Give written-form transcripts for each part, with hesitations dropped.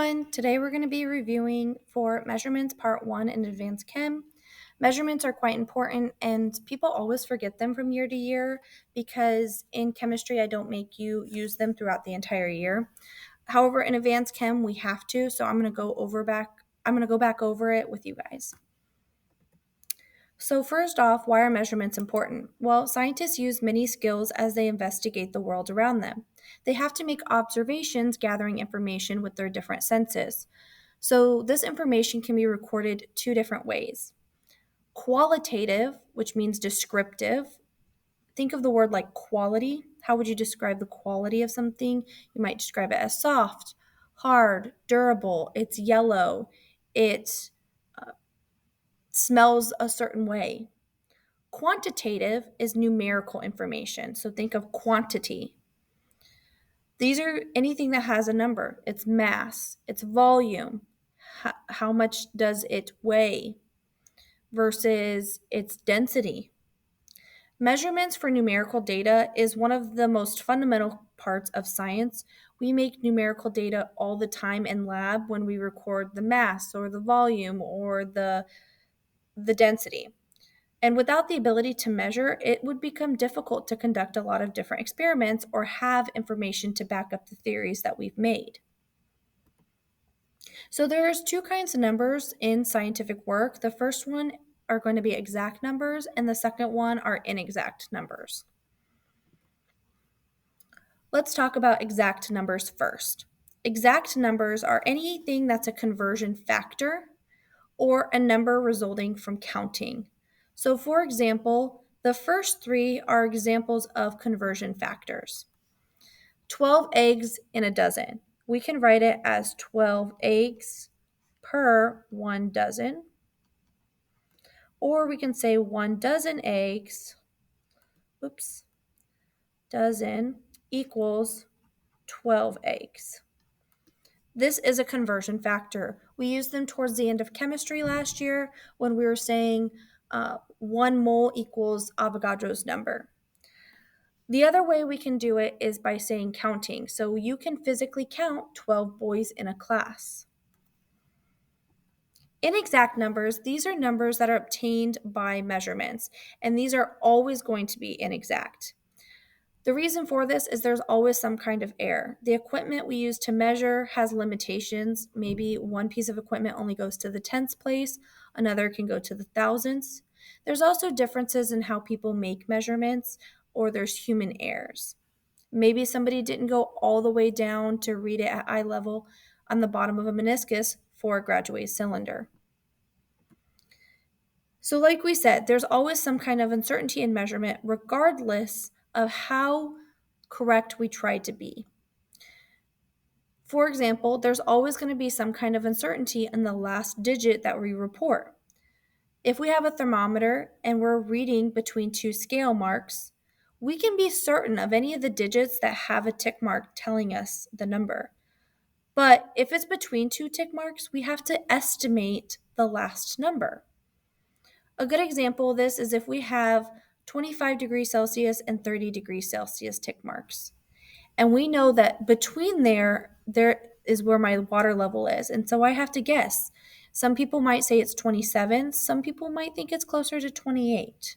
everyone. Today we're going to be reviewing for measurements part 1 in advanced chem. Measurements are quite important and people always forget them from year to year because in chemistry I don't make you use them throughout the entire year. However, in advanced chem we have to, so I'm going to go back over it with you guys. So first off, why are measurements important? Well, scientists use many skills as they investigate the world around them. They have to make observations gathering information with their different senses. So this information can be recorded two different ways. Qualitative, which means descriptive. Think of the word like quality. How would you describe the quality of something? You might describe it as soft, hard, durable, it's yellow, it smells a certain way. Quantitative is numerical information, so think of quantity. These are anything that has a number. It's mass, it's volume, how much does it weigh versus its density. Measurements for numerical data is one of the most fundamental parts of science. We make numerical data all the time in lab when we record the mass or the volume or the density. And without the ability to measure, it would become difficult to conduct a lot of different experiments or have information to back up the theories that we've made. So there's two kinds of numbers in scientific work. The first one are going to be exact numbers, and the second one are inexact numbers. Let's talk about exact numbers first. Exact numbers are anything that's a conversion factor or a number resulting from counting. So for example, the first three are examples of conversion factors. 12 eggs in a dozen. We can write it as 12 eggs per 1 dozen. Or we can say 1 dozen eggs, dozen equals 12 eggs. This is a conversion factor. We used them towards the end of chemistry last year when we were saying 1 mole equals Avogadro's number. The other way we can do it is by saying counting. So you can physically count 12 boys in a class. Inexact numbers, these are numbers that are obtained by measurements, and these are always going to be inexact. The reason for this is there's always some kind of error. The equipment we use to measure has limitations. Maybe one piece of equipment only goes to the tenths place, another can go to the thousandths. There's also differences in how people make measurements, or there's human errors. Maybe somebody didn't go all the way down to read it at eye level on the bottom of a meniscus for a graduated cylinder. So like we said, there's always some kind of uncertainty in measurement regardless of how correct we try to be. For example, there's always going to be some kind of uncertainty in the last digit that we report. If we have a thermometer and we're reading between two scale marks, we can be certain of any of the digits that have a tick mark telling us the number. But if it's between two tick marks, we have to estimate the last number. A good example of this is if we have 25 degrees Celsius and 30 degrees Celsius tick marks. And we know that between there is where my water level is. And so I have to guess. Some people might say it's 27. Some people might think it's closer to 28.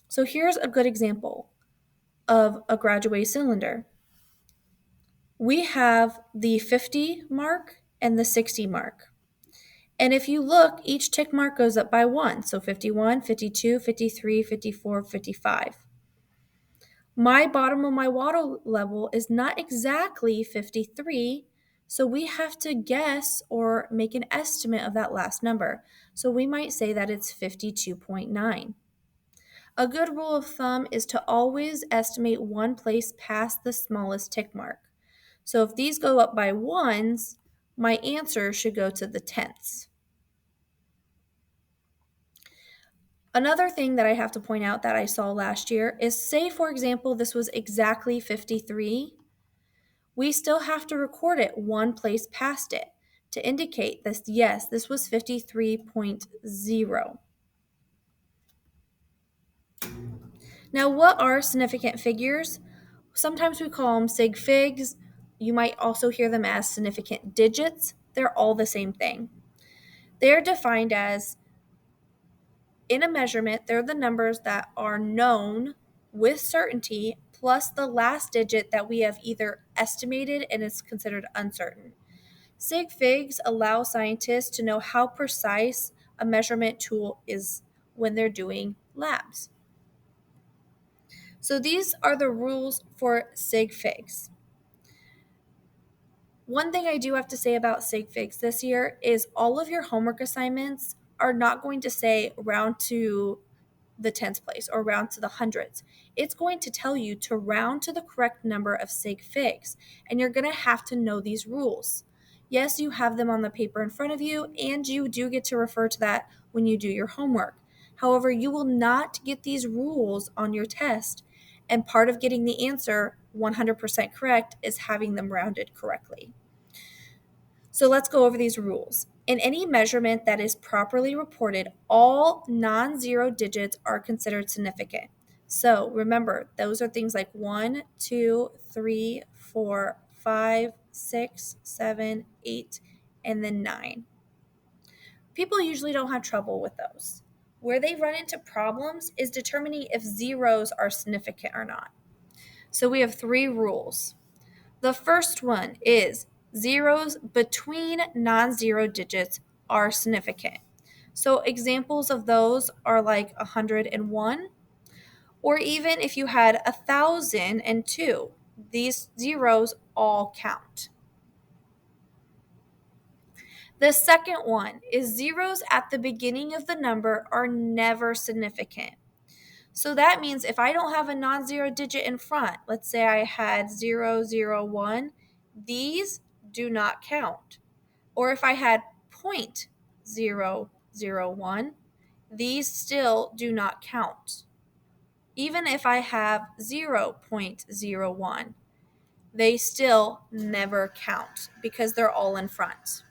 So here's a good example of a graduated cylinder. We have the 50 mark and the 60 mark. And if you look, each tick mark goes up by 1. So 51, 52, 53, 54, 55. My bottom of my water level is not exactly 53, so we have to guess or make an estimate of that last number. So we might say that it's 52.9. A good rule of thumb is to always estimate one place past the smallest tick mark. So if these go up by 1s, my answer should go to the tenths. Another thing that I have to point out that I saw last year is, say, for example, this was exactly 53. We still have to record it one place past it to indicate this, yes, this was 53.0. Now, what are significant figures? Sometimes we call them Sig Figs. You might also hear them as significant digits. They're all the same thing. They're defined as, in a measurement, they're the numbers that are known with certainty plus the last digit that we have either estimated and is considered uncertain. Sig Figs allow scientists to know how precise a measurement tool is when they're doing labs. So these are the rules for Sig Figs. One thing I do have to say about Sig Figs this year is all of your homework assignments are not going to say round to the tens place or round to the hundreds. It's going to tell you to round to the correct number of Sig Figs, and you're going to have to know these rules. Yes, you have them on the paper in front of you, and you do get to refer to that when you do your homework. However, you will not get these rules on your test, and part of getting the answer 100% correct is having them rounded correctly. So let's go over these rules. In any measurement that is properly reported, all non-zero digits are considered significant. So remember, those are things like 1, 2, 3, 4, 5, 6, 7, 8, and then 9. People usually don't have trouble with those. Where they run into problems is determining if zeros are significant or not. So we have 3 rules. The first one is zeros between non-zero digits are significant. So examples of those are like 101, or even if you had 1,002, these zeros all count. The second one is zeros at the beginning of the number are never significant. So that means if I don't have a non-zero digit in front, let's say I had 001, these do not count. Or if I had 0.001, these still do not count. Even if I have 0.01, they still never count because they're all in front.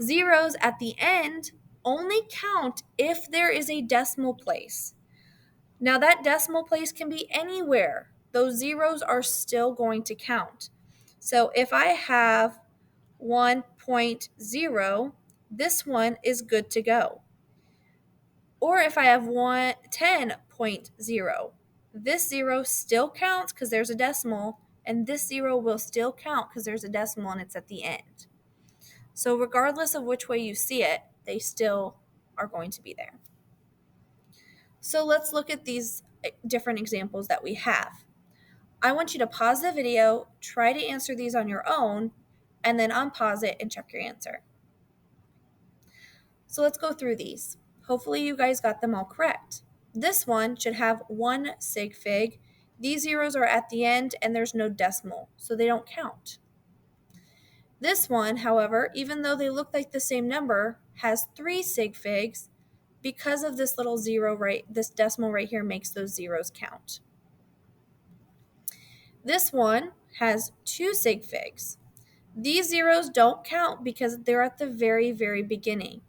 Zeros at the end only count if there is a decimal place. Now that decimal place can be anywhere. Those zeros are still going to count. So if I have 1.0, this one is good to go. Or if I have 10.0, this zero still counts because there's a decimal, and this zero will still count because there's a decimal and it's at the end. So regardless of which way you see it, they still are going to be there. So let's look at these different examples that we have. I want you to pause the video, try to answer these on your own, and then unpause it and check your answer. So let's go through these. Hopefully you guys got them all correct. This one should have 1 sig fig. These zeros are at the end and there's no decimal, so they don't count. This one, however, even though they look like the same number, has 3 sig figs because of this little zero this decimal right here makes those zeros count. This one has 2 sig figs. These zeros don't count because they're at the very, very beginning.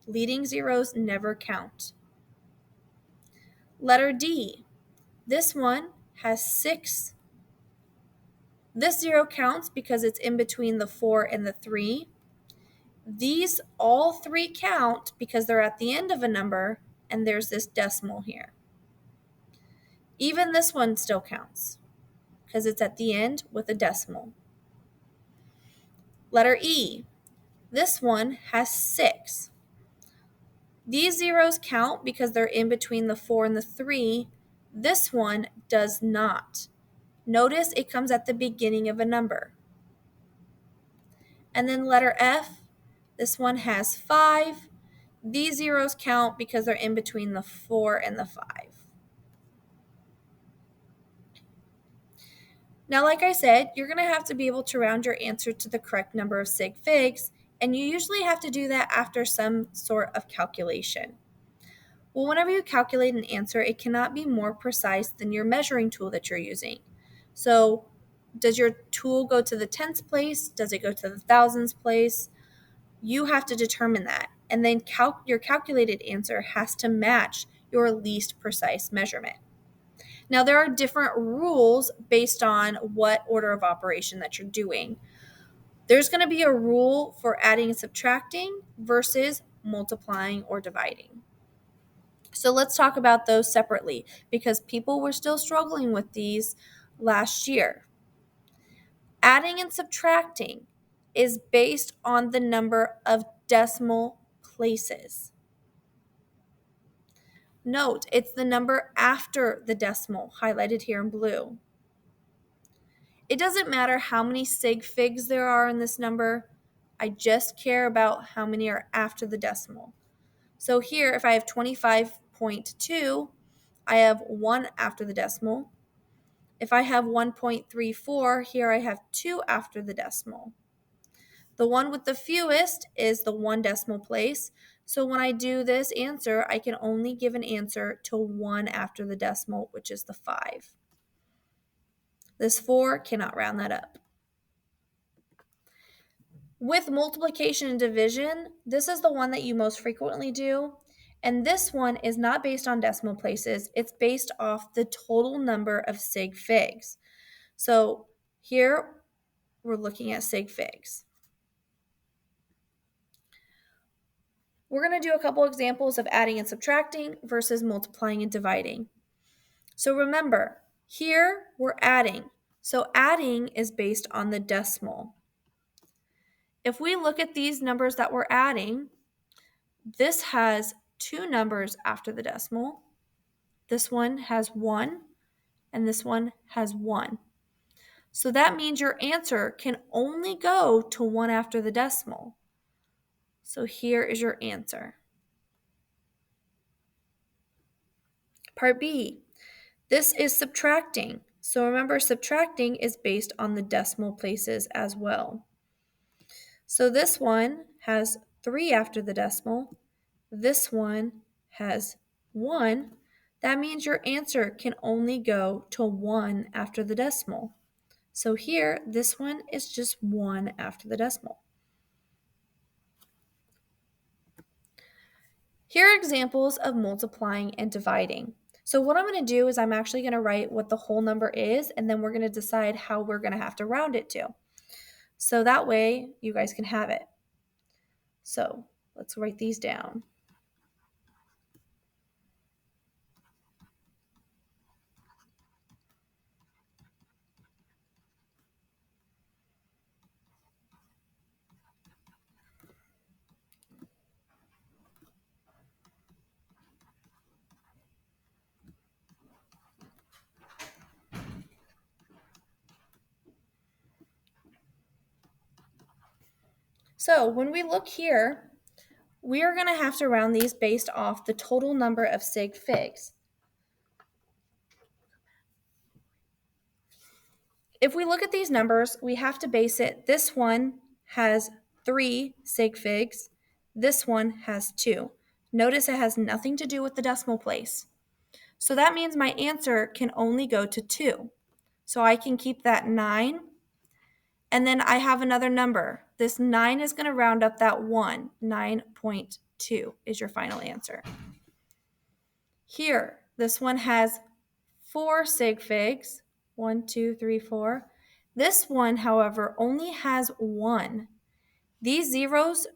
Leading zeros never count. Letter D. This one has 6. This zero counts because it's in between the 4 and the 3. These all 3 count because they're at the end of a number and there's this decimal here. Even this one still counts because it's at the end with a decimal. Letter E. This one has 6. These zeros count because they're in between the 4 and the 3. This one does not. Notice it comes at the beginning of a number. And then letter F, this one has 5. These zeros count because they're in between the 4 and the 5. Now, like I said, you're going to have to be able to round your answer to the correct number of sig figs, and you usually have to do that after some sort of calculation. Well, whenever you calculate an answer, it cannot be more precise than your measuring tool that you're using. So, does your tool go to the tens place? Does it go to the thousands place? You have to determine that. And then your calculated answer has to match your least precise measurement. Now, there are different rules based on what order of operation that you're doing. There's going to be a rule for adding and subtracting versus multiplying or dividing. So let's talk about those separately because people were still struggling with these last year. Adding and subtracting is based on the number of decimal places. Note, it's the number after the decimal, highlighted here in blue. It doesn't matter how many Sig Figs there are in this number. I just care about how many are after the decimal. So here, if I have 25.2, I have 1 after the decimal. If I have 1.34, here I have 2 after the decimal. The one with the fewest is the 1 decimal place. So when I do this answer, I can only give an answer to 1 after the decimal, which is the 5. This 4 cannot round that up. With multiplication and division, this is the one that you most frequently do. And this one is not based on decimal places. It's based off the total number of Sig Figs. So here we're looking at Sig Figs. We're going to do a couple examples of adding and subtracting versus multiplying and dividing. So remember, here we're adding. So adding is based on the decimal. If we look at these numbers that we're adding, this has 2 numbers after the decimal. This one has 1, and this one has 1. So that means your answer can only go to 1 after the decimal. So here is your answer. Part B, this is subtracting. So remember, subtracting is based on the decimal places as well. So this one has 3 after the decimal. This one has 1. That means your answer can only go to 1 after the decimal. So here, this one is just 1 after the decimal. Here are examples of multiplying and dividing. So what I'm going to do is I'm actually going to write what the whole number is, and then we're going to decide how we're going to have to round it to. So that way, you guys can have it. So let's write these down. So when we look here, we are going to have to round these based off the total number of Sig Figs. If we look at these numbers, we have to base it. This one has 3 Sig Figs. This one has 2. Notice it has nothing to do with the decimal place. So that means my answer can only go to 2. So I can keep that 9. And then I have another number. This 9 is going to round up that 1. 9.2 is your final answer. Here, this one has 4 Sig Figs. 1, 2, 3, 4. This one, however, only has 1. These zeros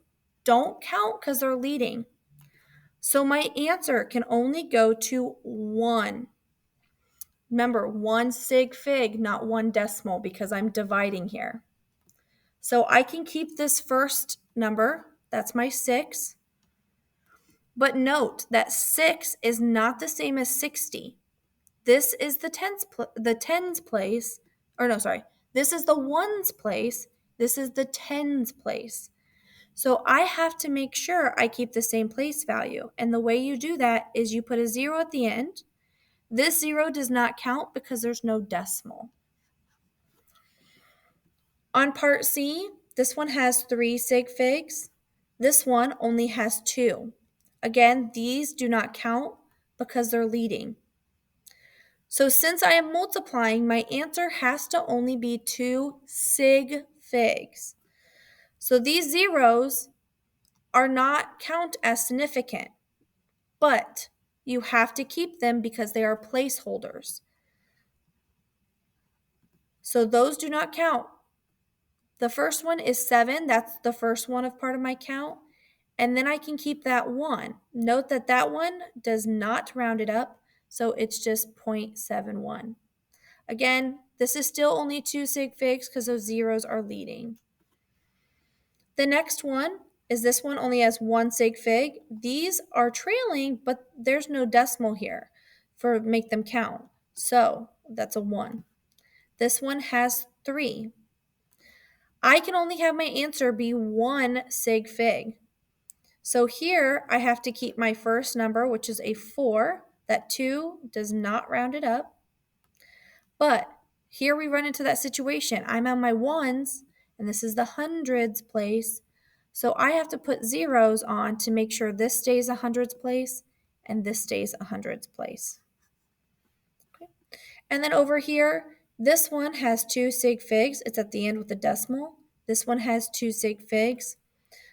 don't count because they're leading. So my answer can only go to 1. Remember, 1 Sig Fig, not 1 decimal, because I'm dividing here. So I can keep this first number. That's my 6. But note that 6 is not the same as 60. This is the tens place, or no, sorry. This is the ones place. This is the tens place. So I have to make sure I keep the same place value. And the way you do that is you put a 0 at the end. This 0 does not count because there's no decimal. On part C, this one has 3 Sig Figs. This one only has 2. Again, these do not count because they're leading. So since I am multiplying, my answer has to only be 2 Sig Figs. So these zeros are not count as significant, but you have to keep them because they are placeholders. So those do not count. The first one is 7. That's the first one of part of my count. And then I can keep that 1. Note that that one does not round it up, so it's just 0.71. Again, this is still only 2 sig figs because those zeros are leading. The next one is this one only has 1 sig fig. These are trailing, but there's no decimal here for make them count. So that's a 1. This one has 3. I can only have my answer be 1 sig fig. So here I have to keep my first number, which is a 4. That 2 does not round it up. But here we run into that situation. I'm on my ones, and this is the hundreds place. So I have to put zeros on to make sure this stays a hundreds place and this stays a hundreds place. Okay. And then over here, this one has 2 sig figs. It's at the end with a decimal. This one has 2 sig figs.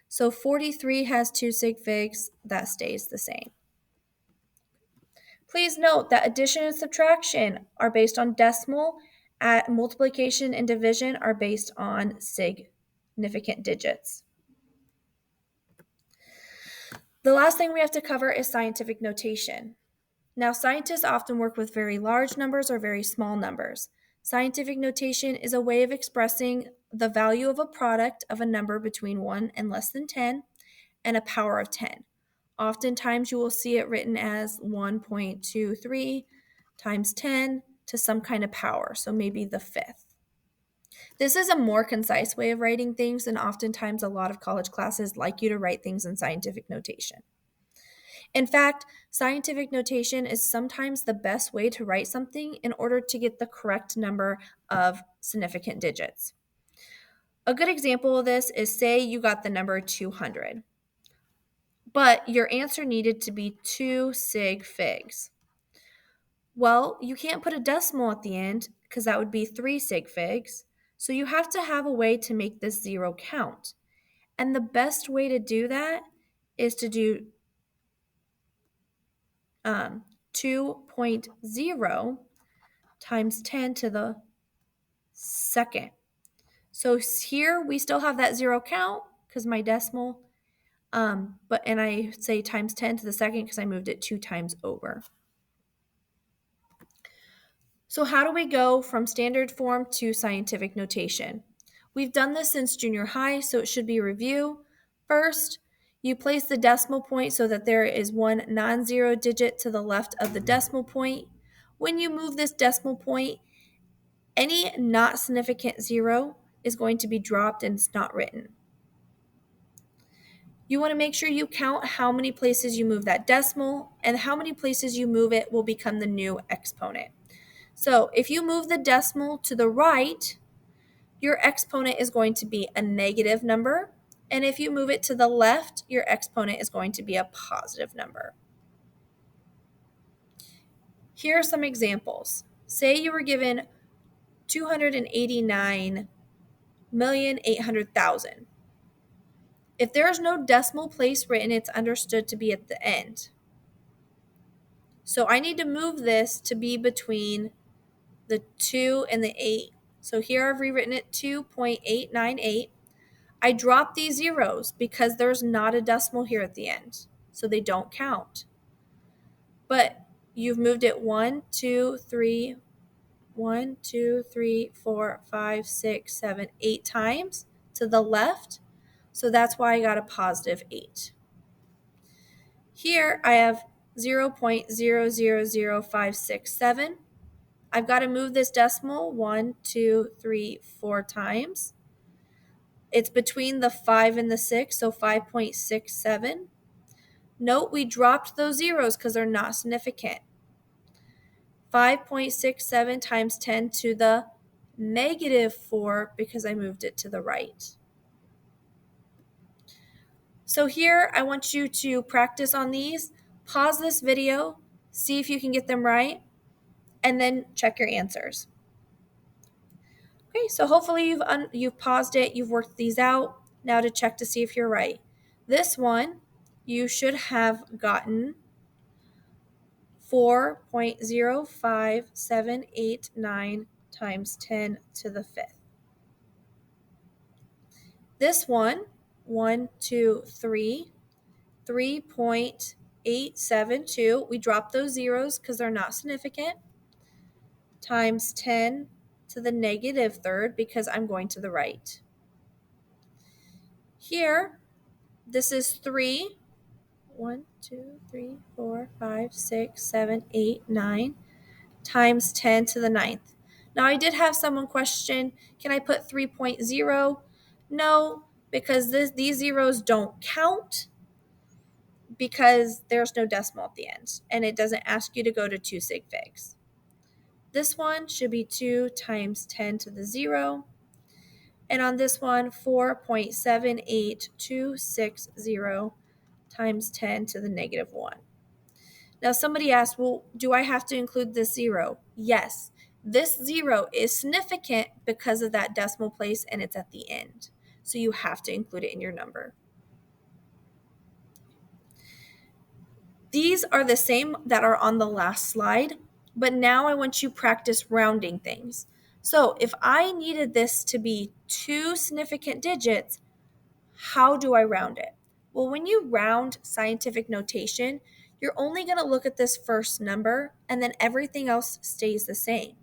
So 43 has 2 sig figs. That stays the same. Please note that addition and subtraction are based on decimal, multiplication and division are based on significant digits. The last thing we have to cover is scientific notation. Now, scientists often work with very large numbers or very small numbers. Scientific notation is a way of expressing the value of a product of a number between 1 and less than 10 and a power of 10. Oftentimes, you will see it written as 1.23 times 10 to some kind of power, so maybe the fifth. This is a more concise way of writing things, and oftentimes a lot of college classes like you to write things in scientific notation. In fact, scientific notation is sometimes the best way to write something in order to get the correct number of significant digits. A good example of this is, say you got the number 200. But your answer needed to be 2 sig figs. Well, you can't put a decimal at the end because that would be 3 sig figs. So you have to have a way to make this zero count. And the best way to do that is to do 2.0 times 10 to the second. So here we still have that zero count because my decimal, and I say times 10 to the second because I moved it 2 times over. So how do we go from standard form to scientific notation? We've done this since junior high, so it should be a review. First, you place the decimal point so that there is one non-zero digit to the left of the decimal point. When you move this decimal point, any not significant zero is going to be dropped and it's not written. You want to make sure you count how many places you move that decimal, and how many places you move it will become the new exponent. So if you move the decimal to the right, your exponent is going to be a negative number. And if you move it to the left, your exponent is going to be a positive number. Here are some examples. Say you were given 289,800,000. If there is no decimal place written, it's understood to be at the end. So I need to move this to be between the 2 and the 8. So here I've rewritten it 2.898. I dropped these zeros because there's not a decimal here at the end, so they don't count. But you've moved it 1, 2, 3, 4, 5, 6, 7, 8 times to the left, so that's why I got a positive 8. Here I have 0.000567. I've got to move this decimal 1, 2, 3, 4 times. It's between the 5 and the 6, so 5.67. Note we dropped those zeros because they're not significant. 5.67 times 10 to the negative 4 because I moved it to the right. So here I want you to practice on these. Pause this video, see if you can get them right, and then check your answers. Okay, so hopefully you've paused it, you've worked these out. Now to check to see if you're right. This one, you should have gotten 4.05789 times 10 to the 5th. This one, 1, 2, 3, 3.872. We drop those zeros because they're not significant. Times 10 to the negative third because I'm going to the right. Here, this is 3. 1, 2, 3, 4, 5, 6, 7, 8, 9 times 10 to the ninth. Now, I did have someone question, can I put 3.0? No, because these zeros don't count because there's no decimal at the end, and it doesn't ask you to go to 2 sig figs. This one should be 2 times 10 to the 0. And on this one, 4.78260 times 10 to the negative 1. Now, somebody asked, well, do I have to include this 0? Yes. This 0 is significant because of that decimal place, and it's at the end. So you have to include it in your number. These are the same that are on the last slide, but now I want you to practice rounding things. So if I needed this to be 2 significant digits, how do I round it? Well, when you round scientific notation, you're only going to look at this first number, and then everything else stays the same.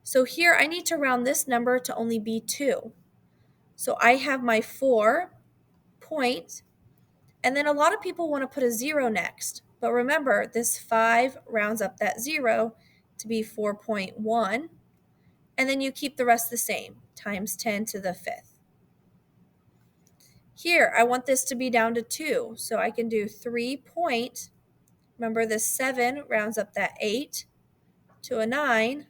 So here I need to round this number to only be 2. So I have my 4 point, and then a lot of people want to put a 0 next. But remember, this 5 rounds up that 0 to be 4.1, and then you keep the rest the same, times 10 to the 5th. Here, I want this to be down to 2, so I can do 3 point, remember the 7 rounds up that 8 to a 9,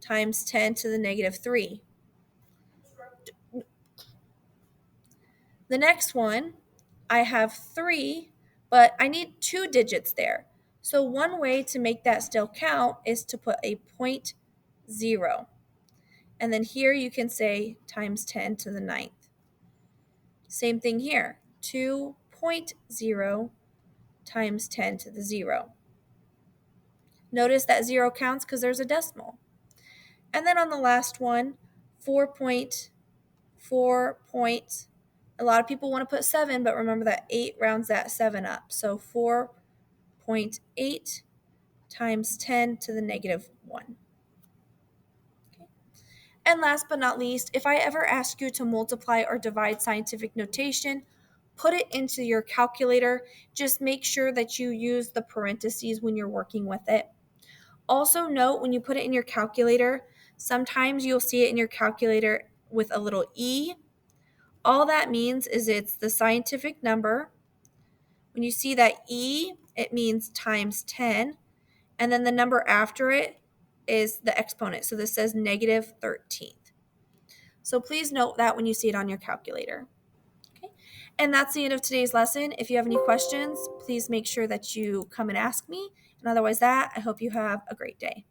times 10 to the negative 3. The next one, I have 3, but I need 2 digits there. So one way to make that still count is to put a 0. And then here you can say times 10 to the 9th. Same thing here, 2.0 times 10 to the 0. Notice that 0 counts because there's a decimal. And then on the last one, 4.4 point. A lot of people want to put 7, but remember that 8 rounds that 7 up. So 4.8 times 10 to the negative 1. Okay. And last but not least, if I ever ask you to multiply or divide scientific notation, put it into your calculator. Just make sure that you use the parentheses when you're working with it. Also note when you put it in your calculator, sometimes you'll see it in your calculator with a little e. All that means is it's the scientific number. When you see that e, it means times 10, and then the number after it is the exponent. So this says negative 13th. So please note that when you see it on your calculator. Okay. And that's the end of today's lesson. If you have any questions, please make sure that you come and ask me. And otherwise I hope you have a great day.